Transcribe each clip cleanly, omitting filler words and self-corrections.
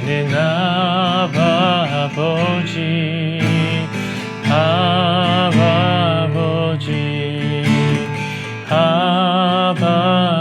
힘주시는 아버지,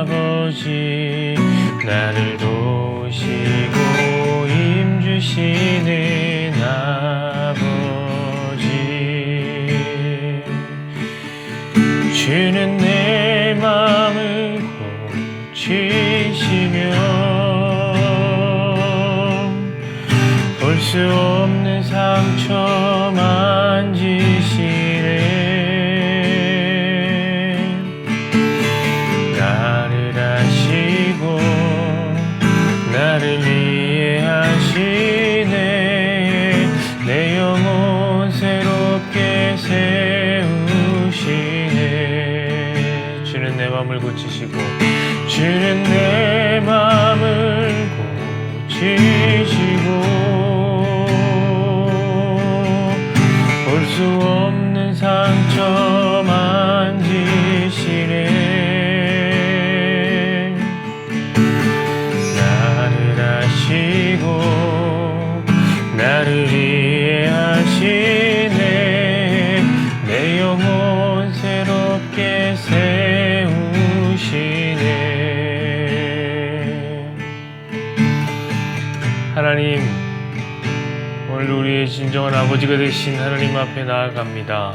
아버지, 나를 도우시고 힘주시는 아버지. 주는 내 마음을 고치시며 볼 수 없는 상처 만지시네. 나를 아시고 나를 이해하시네. 내 영혼 새롭게 세우시네. 주는 내 마음을 고치시고, 주는 내 마음을 고치시고 볼 수 없는 상처 만지시네. 나를 아시고 나를 이해하시네. 내 영혼 새롭게 세우시네. 하나님, 오늘 우리의 진정한 아버지가 되신 하나님 앞에 나아갑니다.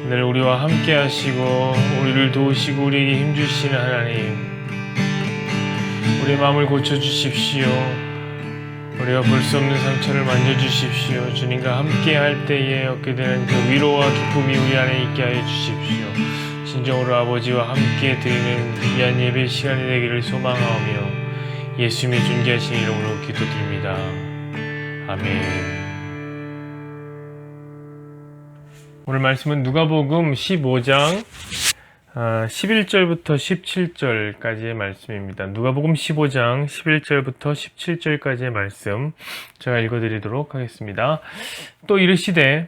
늘 우리와 함께 하시고 우리를 도우시고 우리에게 힘주시는 하나님, 우리의 마음을 고쳐주십시오. 우리가 볼 수 없는 상처를 만져주십시오. 주님과 함께 할 때에 얻게 되는 그 위로와 기쁨이 우리 안에 있게 하여 주십시오. 진정으로 아버지와 함께 드리는 귀한 예배 시간이 되기를 소망하며 예수님의 존귀하신 이름으로 기도드립니다. 아멘. 오늘 말씀은 누가복음 15장 11절부터 17절까지의 말씀입니다. 누가복음 15장 11절부터 17절까지의 말씀 제가 읽어드리도록 하겠습니다. 또 이르시되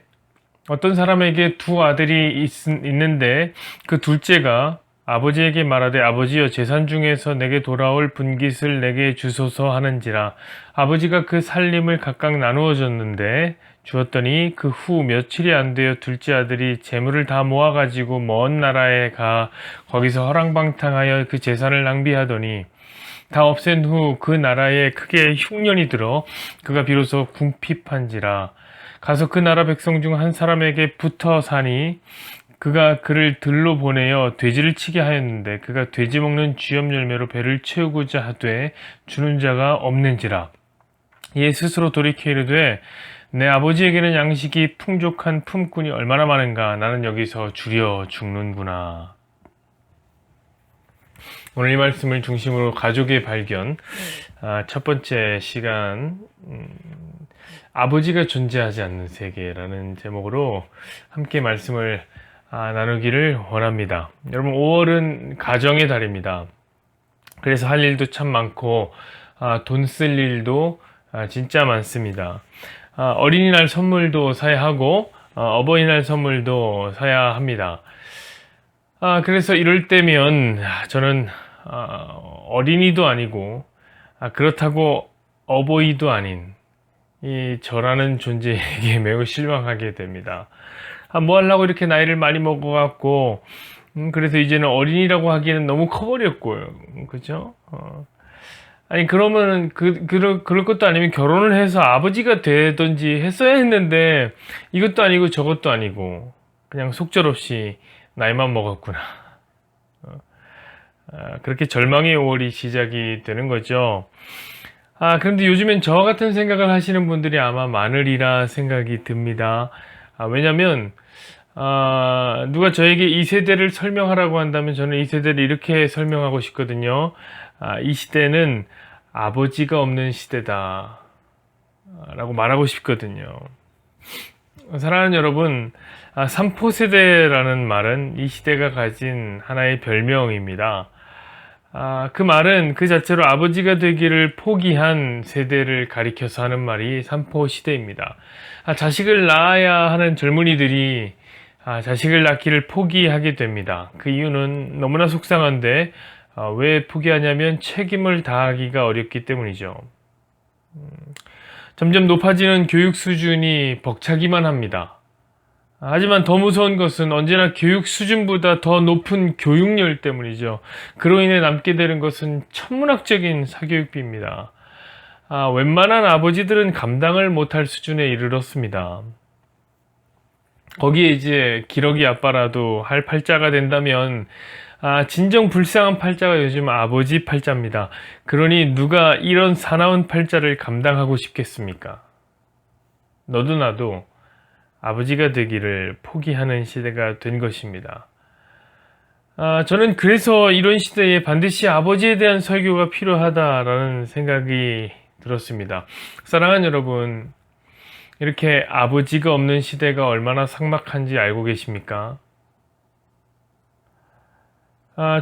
어떤 사람에게 두 아들이 있는데 그 둘째가 아버지에게 말하되 아버지여 재산 중에서 내게 돌아올 분깃을 내게 주소서 하는지라. 아버지가 그 살림을 각각 나누어 줬는데 주었더니 그 후 며칠이 안 되어 둘째 아들이 재물을 다 모아가지고 먼 나라에 가 거기서 허랑방탕하여 그 재산을 낭비하더니 다 없앤 후 그 나라에 크게 흉년이 들어 그가 비로소 궁핍한지라. 가서 그 나라 백성 중 한 사람에게 붙어 사니 그가 그를 들로 보내어 돼지를 치게 하였는데 그가 돼지 먹는 쥐염 열매로 배를 채우고자 하되 주는 자가 없는지라. 이에 스스로 돌이켜 이르되 내 아버지에게는 양식이 풍족한 품꾼이 얼마나 많은가. 나는 여기서 주려 죽는구나. 오늘 이 말씀을 중심으로 가족의 발견, 첫 번째 시간, 아버지가 존재하지 않는 세계라는 제목으로 함께 말씀을 나누기를 원합니다. 여러분, 5월은 가정의 달입니다. 그래서 할 일도 참 많고 돈 쓸 일도 진짜 많습니다. 어린이날 선물도 사야 하고 어버이날 선물도 사야 합니다. 그래서 이럴 때면 저는 어린이도 아니고 그렇다고 어버이도 아닌 이 저라는 존재에게 매우 실망하게 됩니다. 뭐 하려고 이렇게 나이를 많이 먹어갖고 그래서 이제는 어린이라고 하기에는 너무 커버렸고요. 그죠? 아니 그러면 그럴 것도 아니면 결혼을 해서 아버지가 되든지 했어야 했는데 이것도 아니고 저것도 아니고 그냥 속절없이 나이만 먹었구나. 그렇게 절망의 5월이 시작이 되는 거죠. 그런데 요즘엔 저와 같은 생각을 하시는 분들이 아마 많으리라 생각이 듭니다. 왜냐면 누가 저에게 이 세대를 설명하라고 한다면 저는 이 세대를 이렇게 설명하고 싶거든요. 이 시대는 아버지가 없는 시대다 라고 말하고 싶거든요. 사랑하는 여러분, 삼포세대라는 말은 이 시대가 가진 하나의 별명입니다. 그 말은 그 자체로 아버지가 되기를 포기한 세대를 가리켜서 하는 말이 삼포시대입니다. 자식을 낳아야 하는 젊은이들이 자식을 낳기를 포기하게 됩니다. 그 이유는 너무나 속상한데 왜 포기하냐면 책임을 다하기가 어렵기 때문이죠. 점점 높아지는 교육 수준이 벅차기만 합니다. 하지만 더 무서운 것은 언제나 교육 수준보다 더 높은 교육열 때문이죠. 그로 인해 남게 되는 것은 천문학적인 사교육비입니다. 웬만한 아버지들은 감당을 못할 수준에 이르렀습니다. 거기에 이제 기러기 아빠라도 할 팔자가 된다면 진정 불쌍한 팔자가 요즘 아버지 팔자입니다. 그러니 누가 이런 사나운 팔자를 감당하고 싶겠습니까? 너도 나도 아버지가 되기를 포기하는 시대가 된 것입니다. 저는 그래서 이런 시대에 반드시 아버지에 대한 설교가 필요하다라는 생각이 들었습니다. 사랑하는 여러분, 이렇게 아버지가 없는 시대가 얼마나 삭막한지 알고 계십니까?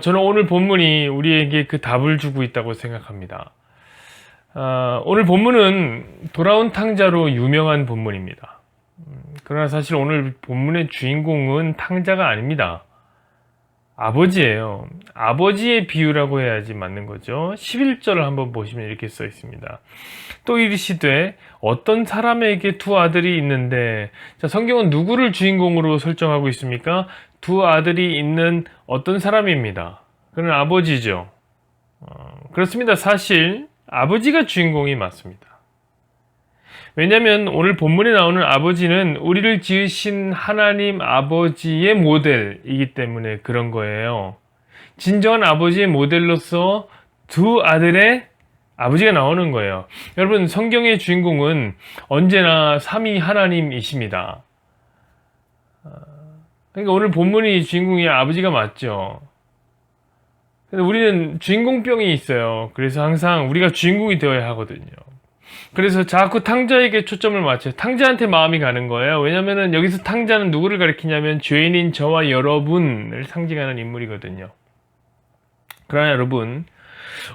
저는 오늘 본문이 우리에게 그 답을 주고 있다고 생각합니다. 오늘 본문은 돌아온 탕자로 유명한 본문입니다. 그러나 사실 오늘 본문의 주인공은 탕자가 아닙니다. 아버지예요. 아버지의 비유라고 해야지 맞는 거죠. 11절을 한번 보시면 이렇게 써 있습니다. 또 이르시되 어떤 사람에게 두 아들이 있는데, 자, 성경은 누구를 주인공으로 설정하고 있습니까? 두 아들이 있는 어떤 사람입니다. 그는 아버지죠. 그렇습니다. 사실 아버지가 주인공이 맞습니다. 왜냐하면 오늘 본문에 나오는 아버지는 우리를 지으신 하나님 아버지의 모델이기 때문에 그런 거예요. 진정한 아버지의 모델로서 두 아들의 아버지가 나오는 거예요. 여러분, 성경의 주인공은 언제나 삼위 하나님이십니다. 그러니까 오늘 본문이 주인공이 아버지가 맞죠. 근데 우리는 주인공병이 있어요. 그래서 항상 우리가 주인공이 되어야 하거든요. 그래서 자꾸 탕자에게 초점을 맞춰요. 탕자한테 마음이 가는 거예요. 왜냐면은 여기서 탕자는 누구를 가리키냐면 죄인인 저와 여러분을 상징하는 인물이거든요. 그러나 여러분,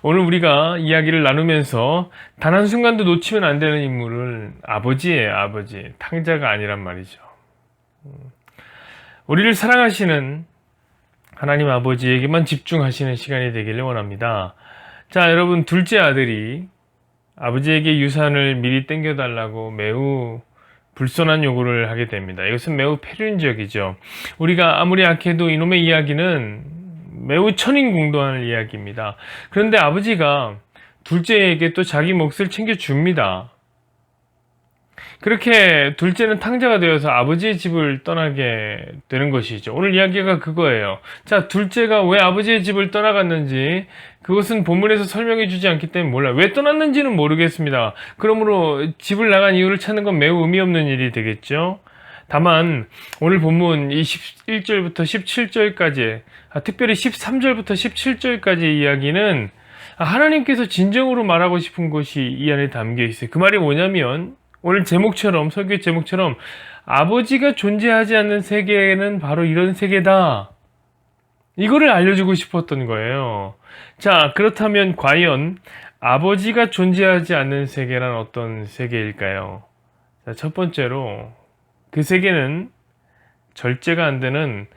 오늘 우리가 이야기를 나누면서 단 한순간도 놓치면 안 되는 인물은 아버지예요. 아버지. 탕자가 아니란 말이죠. 우리를 사랑하시는 하나님 아버지에게만 집중하시는 시간이 되기를 원합니다. 자, 여러분, 둘째 아들이 아버지에게 유산을 미리 땡겨달라고 매우 불손한 요구를 하게 됩니다. 이것은 매우 패륜적이죠. 우리가 아무리 악해도 이놈의 이야기는 매우 천인공노할 이야기입니다. 그런데 아버지가 둘째에게 또 자기 몫을 챙겨줍니다. 그렇게 둘째는 탕자가 되어서 아버지의 집을 떠나게 되는 것이죠. 오늘 이야기가 그거예요. 자, 둘째가 왜 아버지의 집을 떠나갔는지 그것은 본문에서 설명해 주지 않기 때문에 몰라요. 왜 떠났는지는 모르겠습니다. 그러므로 집을 나간 이유를 찾는 건 매우 의미 없는 일이 되겠죠. 다만 오늘 본문 이 11절부터 17절까지, 특별히 13절부터 17절까지 이야기는 하나님께서 진정으로 말하고 싶은 것이 이 안에 담겨 있어요. 그 말이 뭐냐면 오늘 제목처럼, 설교의 제목처럼 아버지가 존재하지 않는 세계는 바로 이런 세계다. 이거를 알려주고 싶었던 거예요. 자, 그렇다면 과연 아버지가 존재하지 않는 세계란 어떤 세계일까요? 자, 첫 번째로 그 세계는 절제가 안 되는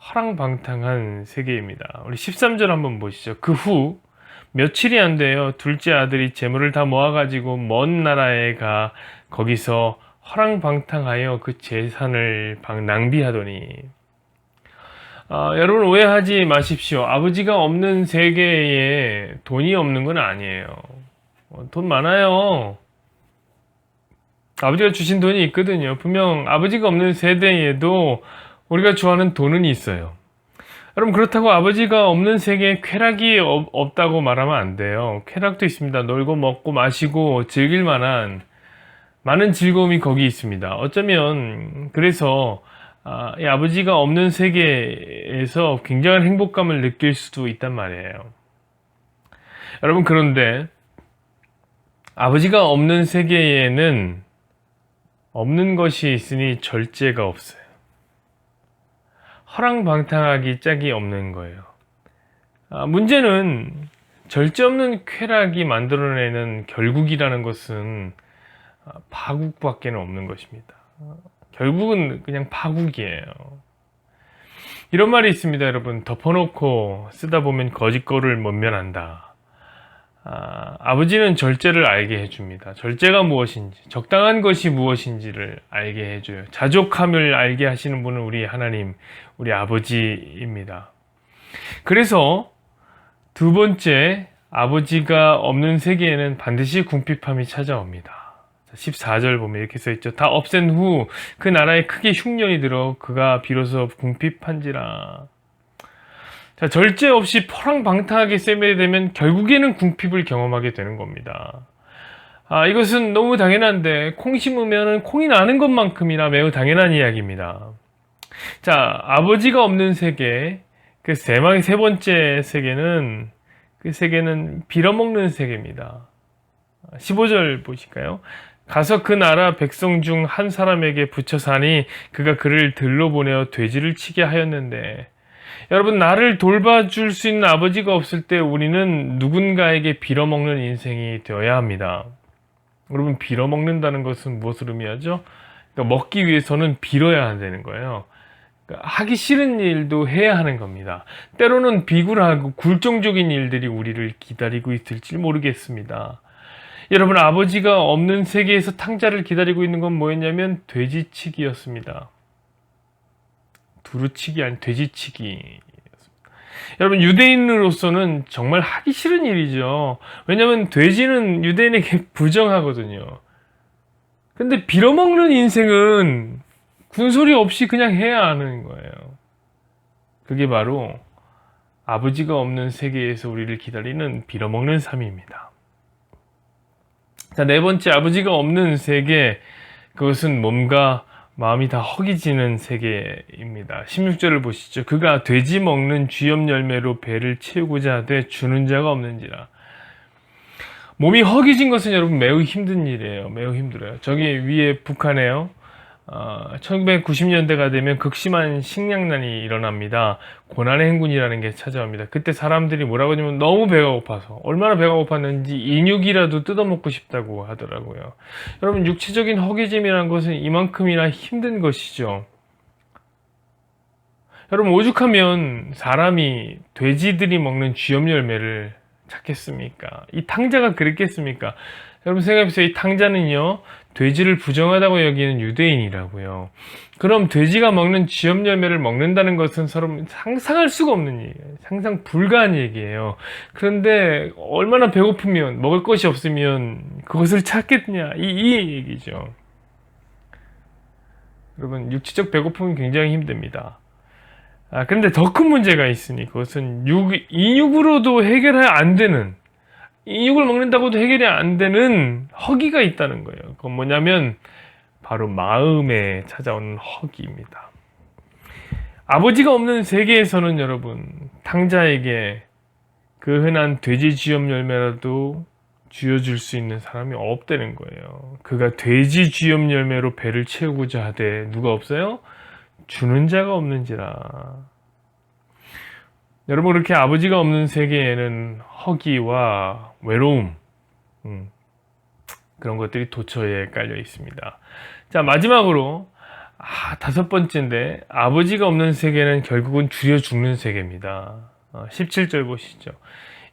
허랑방탕한 세계입니다. 우리 13절 한번 보시죠. 그 후 며칠이 안 돼요. 둘째 아들이 재물을 다 모아가지고 먼 나라에 가 거기서 허랑방탕하여 그 재산을 낭비하더니, 여러분 오해하지 마십시오. 아버지가 없는 세계에 돈이 없는 건 아니에요. 돈 많아요. 아버지가 주신 돈이 있거든요. 분명 아버지가 없는 세대에도 우리가 좋아하는 돈은 있어요. 여러분, 그렇다고 아버지가 없는 세계에 쾌락이 없다고 말하면 안 돼요. 쾌락도 있습니다. 놀고 먹고 마시고 즐길 만한 많은 즐거움이 거기 있습니다. 어쩌면 그래서 이 아버지가 없는 세계에서 굉장한 행복감을 느낄 수도 있단 말이에요. 여러분, 그런데 아버지가 없는 세계에는 없는 것이 있으니 절제가 없어요. 허랑방탕하기 짝이 없는 거예요. 문제는 절제 없는 쾌락이 만들어내는 결국이라는 것은 파국밖에 없는 것입니다. 결국은 그냥 파국이에요. 이런 말이 있습니다, 여러분. 덮어놓고 쓰다 보면 거짓거를 못 면한다. 아버지는 절제를 알게 해줍니다. 절제가 무엇인지, 적당한 것이 무엇인지를 알게 해줘요. 자족함을 알게 하시는 분은 우리 하나님, 우리 아버지입니다. 그래서 두 번째, 아버지가 없는 세계에는 반드시 궁핍함이 찾아옵니다. 14절 보면 이렇게 써있죠. 다 없앤 후 그 나라에 크게 흉년이 들어 그가 비로소 궁핍한지라. 자, 절제 없이 포랑방탕하게 세뇌되면 결국에는 궁핍을 경험하게 되는 겁니다. 이것은 너무 당연한데 콩 심으면 콩이 나는 것만큼이나 매우 당연한 이야기입니다. 자, 아버지가 없는 세계, 그 세 번째 세계는 그 세계는 빌어먹는 세계입니다. 15절 보실까요? 가서 그 나라 백성 중 한 사람에게 붙여 사니 그가 그를 들러 보내어 돼지를 치게 하였는데, 여러분, 나를 돌봐줄 수 있는 아버지가 없을 때 우리는 누군가에게 빌어먹는 인생이 되어야 합니다. 여러분, 빌어먹는다는 것은 무엇을 의미하죠? 그러니까 먹기 위해서는 빌어야 되는 거예요. 그러니까 하기 싫은 일도 해야 하는 겁니다. 때로는 비굴하고 굴종적인 일들이 우리를 기다리고 있을지 모르겠습니다. 여러분, 아버지가 없는 세계에서 탕자를 기다리고 있는 건 뭐였냐면 돼지치기였습니다. 두루치기 아닌 돼지치기. 여러분, 유대인으로서는 정말 하기 싫은 일이죠. 왜냐하면 돼지는 유대인에게 부정하거든요. 근데 빌어먹는 인생은 군소리 없이 그냥 해야 하는 거예요. 그게 바로 아버지가 없는 세계에서 우리를 기다리는 빌어먹는 삶입니다. 자, 네 번째, 아버지가 없는 세계, 그것은 몸과 마음이 다 허기지는 세계입니다. 16절을 보시죠. 그가 돼지 먹는 쥐염 열매로 배를 채우고자 하되 주는 자가 없는지라. 몸이 허기진 것은 여러분 매우 힘든 일이에요. 매우 힘들어요. 저기 위에 북한에요. 1990년대가 되면 극심한 식량난이 일어납니다. 고난의 행군이라는 게 찾아옵니다. 그때 사람들이 뭐라고 하냐면 너무 배가 고파서, 얼마나 배가 고팠는지 인육이라도 뜯어먹고 싶다고 하더라고요. 여러분, 육체적인 허기짐이라는 것은 이만큼이나 힘든 것이죠. 여러분, 오죽하면 사람이 돼지들이 먹는 쥐염 열매를 찾겠습니까? 이 탕자가 그랬겠습니까? 여러분, 생각해보세요. 이 탕자는요, 돼지를 부정하다고 여기는 유대인이라고요. 그럼 돼지가 먹는 쥐염 열매를 먹는다는 것은 서로 상상할 수가 없는 얘기예요. 상상 불가한 얘기예요. 그런데 얼마나 배고프면, 먹을 것이 없으면 그것을 찾겠냐, 이 얘기죠. 여러분, 육체적 배고픔은 굉장히 힘듭니다. 그런데 더 큰 문제가 있으니 그것은 인육으로도 해결이 안 되는, 인육을 먹는다고도 해결이 안 되는 허기가 있다는 거예요. 그건 뭐냐면 바로 마음에 찾아오는 허기입니다. 아버지가 없는 세계에서는 여러분, 탕자에게 그 흔한 돼지 쥐염 열매라도 쥐어줄 수 있는 사람이 없다는 거예요. 그가 돼지 쥐염 열매로 배를 채우고자 하되 누가 없어요? 주는 자가 없는지라. 여러분, 그렇게 아버지가 없는 세계에는 허기와 외로움, 그런 것들이 도처에 깔려 있습니다. 자, 마지막으로 다섯 번째인데, 아버지가 없는 세계는 결국은 줄여 죽는 세계입니다. 17절 보시죠.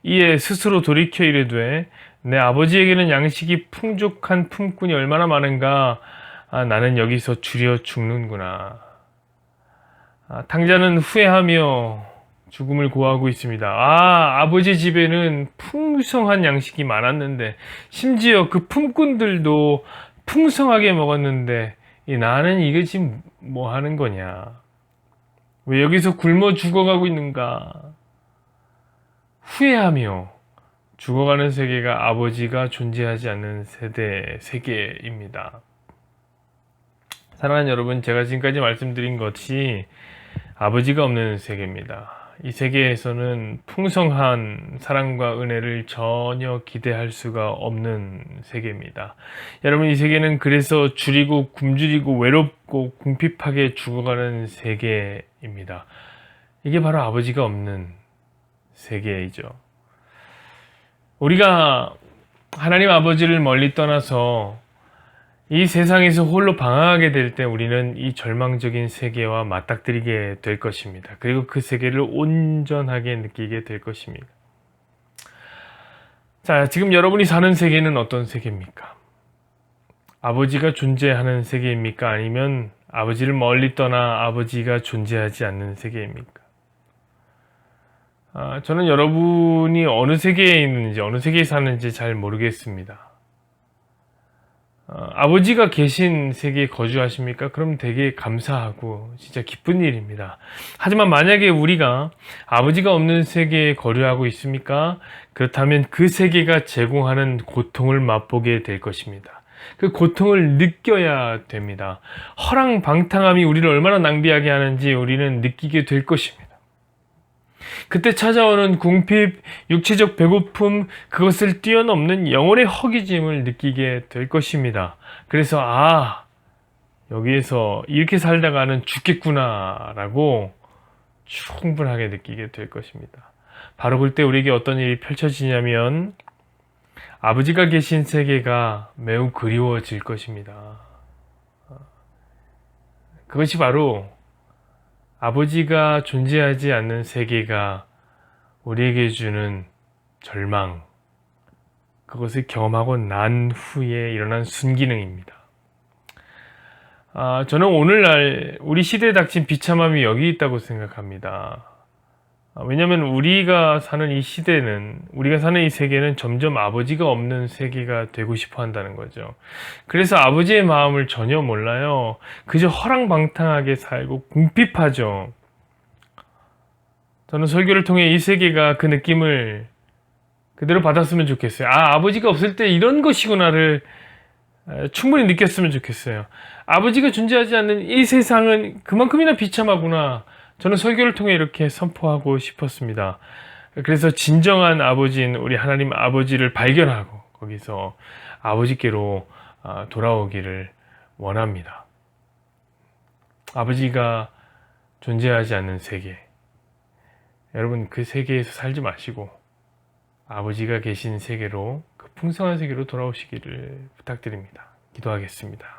이에 스스로 돌이켜 이르되 내 아버지에게는 양식이 풍족한 품꾼이 얼마나 많은가. 나는 여기서 줄여 죽는구나. 탕자는 후회하며 죽음을 고하고 있습니다. 아버지 집에는 풍성한 양식이 많았는데, 심지어 그 품꾼들도 풍성하게 먹었는데, 나는 이게 지금 뭐 하는 거냐? 왜 여기서 굶어 죽어가고 있는가? 후회하며 죽어가는 세계가 아버지가 존재하지 않는 세계입니다. 사랑하는 여러분, 제가 지금까지 말씀드린 것이 아버지가 없는 세계입니다. 이 세계에서는 풍성한 사랑과 은혜를 전혀 기대할 수가 없는 세계입니다. 여러분, 이 세계는 그래서 줄이고 굶주리고 외롭고 궁핍하게 죽어가는 세계입니다. 이게 바로 아버지가 없는 세계이죠. 우리가 하나님 아버지를 멀리 떠나서 이 세상에서 홀로 방황하게 될 때 우리는 이 절망적인 세계와 맞닥뜨리게 될 것입니다. 그리고 그 세계를 온전하게 느끼게 될 것입니다. 자, 지금 여러분이 사는 세계는 어떤 세계입니까? 아버지가 존재하는 세계입니까? 아니면 아버지를 멀리 떠나 아버지가 존재하지 않는 세계입니까? 저는 여러분이 어느 세계에 있는지, 어느 세계에 사는지 잘 모르겠습니다. 아버지가 계신 세계에 거주하십니까? 그럼 되게 감사하고 진짜 기쁜 일입니다. 하지만 만약에 우리가 아버지가 없는 세계에 거주하고 있습니까? 그렇다면 그 세계가 제공하는 고통을 맛보게 될 것입니다. 그 고통을 느껴야 됩니다. 허랑방탕함이 우리를 얼마나 낭비하게 하는지 우리는 느끼게 될 것입니다. 그때 찾아오는 궁핍, 육체적 배고픔, 그것을 뛰어넘는 영혼의 허기짐을 느끼게 될 것입니다. 그래서 여기에서 이렇게 살다가는 죽겠구나라고 충분하게 느끼게 될 것입니다. 바로 그때 우리에게 어떤 일이 펼쳐지냐면 아버지가 계신 세계가 매우 그리워질 것입니다. 그것이 바로 아버지가 존재하지 않는 세계가 우리에게 주는 절망, 그것을 경험하고 난 후에 일어난 순기능입니다. 저는 오늘날 우리 시대에 닥친 비참함이 여기 있다고 생각합니다. 왜냐하면 우리가 사는 이 시대는, 우리가 사는 이 세계는 점점 아버지가 없는 세계가 되고 싶어 한다는 거죠. 그래서 아버지의 마음을 전혀 몰라요. 그저 허랑방탕하게 살고 궁핍하죠. 저는 설교를 통해 이 세계가 그 느낌을 그대로 받았으면 좋겠어요. 아버지가 없을 때 이런 것이구나를 충분히 느꼈으면 좋겠어요. 아버지가 존재하지 않는 이 세상은 그만큼이나 비참하구나. 저는 설교를 통해 이렇게 선포하고 싶었습니다. 그래서 진정한 아버지인 우리 하나님 아버지를 발견하고 거기서 아버지께로 돌아오기를 원합니다. 아버지가 존재하지 않는 세계. 여러분 그 세계에서 살지 마시고 아버지가 계신 세계로, 그 풍성한 세계로 돌아오시기를 부탁드립니다. 기도하겠습니다.